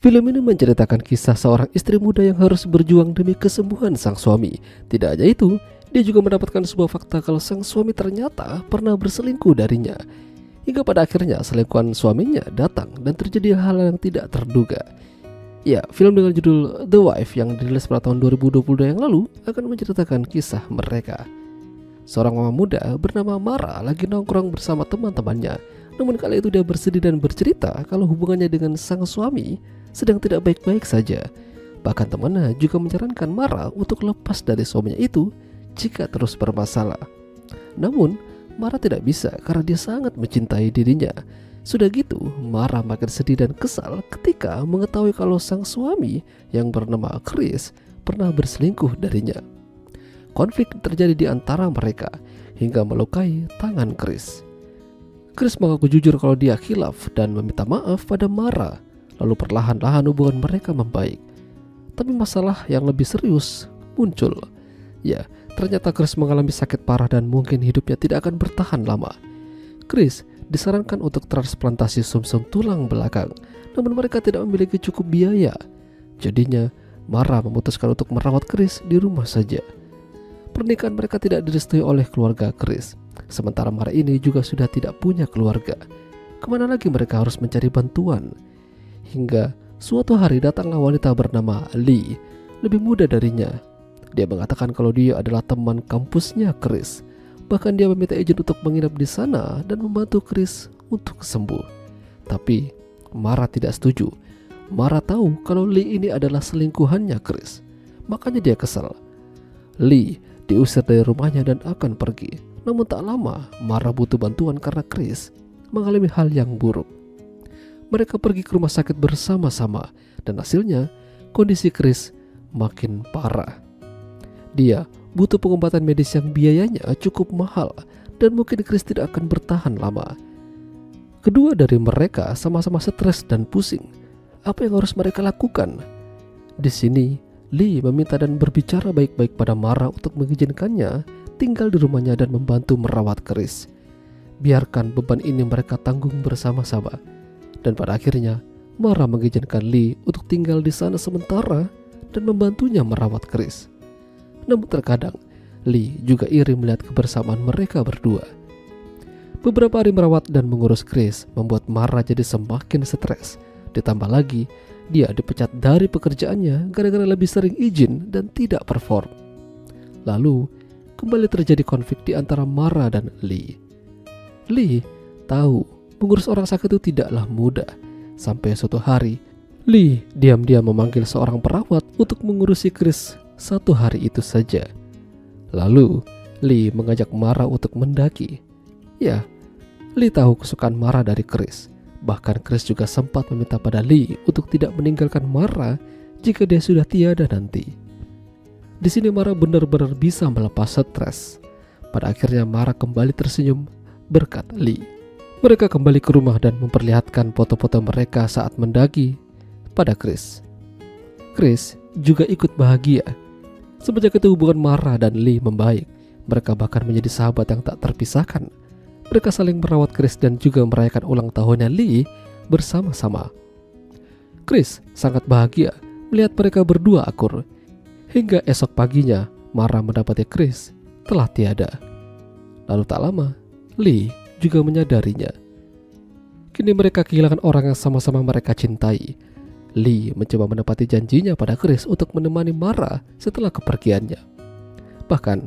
Film ini menceritakan kisah seorang istri muda yang harus berjuang demi kesembuhan sang suami. Tidak hanya itu, dia juga mendapatkan sebuah fakta kalau sang suami ternyata pernah berselingkuh darinya. Hingga pada akhirnya selingkuhan suaminya datang dan terjadi hal yang tidak terduga. Ya, film dengan judul The Wife yang dirilis pada tahun 2022 yang lalu akan menceritakan kisah mereka. Seorang mama muda bernama Mara lagi nongkrong bersama teman-temannya. Namun kali itu dia bersedih dan bercerita kalau hubungannya dengan sang suami sedang tidak baik-baik saja. Bahkan temannya juga menyarankan Mara untuk lepas dari suaminya itu jika terus bermasalah. Namun Mara tidak bisa karena dia sangat mencintai dirinya. Sudah gitu, Mara makin sedih dan kesal ketika mengetahui kalau sang suami yang bernama Chris pernah berselingkuh darinya. Konflik terjadi di antara mereka hingga melukai tangan Chris. Chris mengaku jujur kalau dia khilaf dan meminta maaf pada Mara. Lalu perlahan-lahan hubungan mereka membaik. Tapi masalah yang lebih serius muncul. Ya, ternyata Chris mengalami sakit parah dan mungkin hidupnya tidak akan bertahan lama. Chris disarankan untuk transplantasi sumsum tulang belakang, namun mereka tidak memiliki cukup biaya. Jadinya, Mara memutuskan untuk merawat Chris di rumah saja. Pernikahan mereka tidak direstui oleh keluarga Chris. Sementara Mara ini juga sudah tidak punya keluarga. Kemana lagi mereka harus mencari bantuan? Hingga suatu hari datanglah wanita bernama Lee, lebih muda darinya. Dia mengatakan kalau dia adalah teman kampusnya Chris. Bahkan dia meminta izin untuk menginap di sana dan membantu Chris untuk sembuh. Tapi Mara tidak setuju. Mara tahu kalau Lee ini adalah selingkuhannya Chris. Makanya dia kesal. Lee diusir dari rumahnya dan akan pergi. Namun tak lama, Mara butuh bantuan karena Chris mengalami hal yang buruk. Mereka pergi ke rumah sakit bersama-sama dan hasilnya kondisi Chris makin parah. Dia butuh pengobatan medis yang biayanya cukup mahal dan mungkin Chris tidak akan bertahan lama. Kedua dari mereka sama-sama stres dan pusing. Apa yang harus mereka lakukan? Di sini, Lee meminta dan berbicara baik-baik pada Mara untuk mengizinkannya tinggal di rumahnya dan membantu merawat Chris. Biarkan beban ini mereka tanggung bersama-sama. Dan pada akhirnya, Mara mengizinkan Lee untuk tinggal di sana sementara dan membantunya merawat Chris. Namun terkadang, Lee juga iri melihat kebersamaan mereka berdua. Beberapa hari merawat dan mengurus Chris membuat Mara jadi semakin stres. Ditambah lagi, dia dipecat dari pekerjaannya gara-gara lebih sering izin dan tidak perform. Lalu, kembali terjadi konflik di antara Mara dan Lee. Lee tahu mengurus orang sakit itu tidaklah mudah. Sampai suatu hari, Lee diam-diam memanggil seorang perawat untuk mengurusi Chris satu hari itu saja. Lalu, Lee mengajak Mara untuk mendaki. Ya, Lee tahu kesukaan Mara dari Chris. Bahkan Chris juga sempat meminta pada Lee untuk tidak meninggalkan Mara jika dia sudah tiada nanti. Di sini Mara benar-benar bisa melepas stres. Pada akhirnya Mara kembali tersenyum berkat Lee. Mereka kembali ke rumah dan memperlihatkan foto-foto mereka saat mendaki pada Chris. Chris juga ikut bahagia. Semenjak itu hubungan Mara dan Lee membaik. Mereka bahkan menjadi sahabat yang tak terpisahkan. Mereka saling merawat Chris dan juga merayakan ulang tahunnya Lee bersama-sama. Chris sangat bahagia melihat mereka berdua akur. Hingga esok paginya, Mara mendapati Chris telah tiada. Lalu tak lama, Lee juga menyadarinya. Kini mereka kehilangan orang yang sama-sama mereka cintai. Lee mencoba menepati janjinya pada Chris untuk menemani Mara setelah kepergiannya. Bahkan,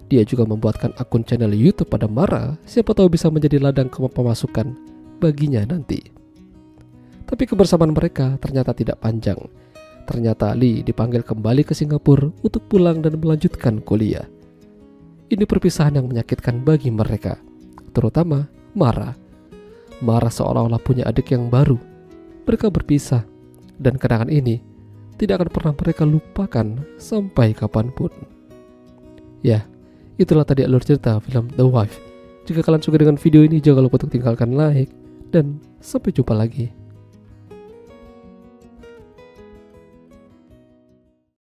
dia juga membuatkan akun channel YouTube pada Mara, siapa tahu bisa menjadi ladang pemasukan baginya nanti. Tapi kebersamaan mereka ternyata tidak panjang. Ternyata Lee dipanggil kembali ke Singapura untuk pulang dan melanjutkan kuliah. Ini perpisahan yang menyakitkan bagi mereka, terutama Mara. Mara seolah-olah punya adik yang baru. Mereka berpisah, dan kenangan ini tidak akan pernah mereka lupakan sampai kapanpun. Ya, itulah tadi alur cerita film The Wife. Jika kalian suka dengan video ini, jangan lupa untuk tinggalkan like, dan sampai jumpa lagi.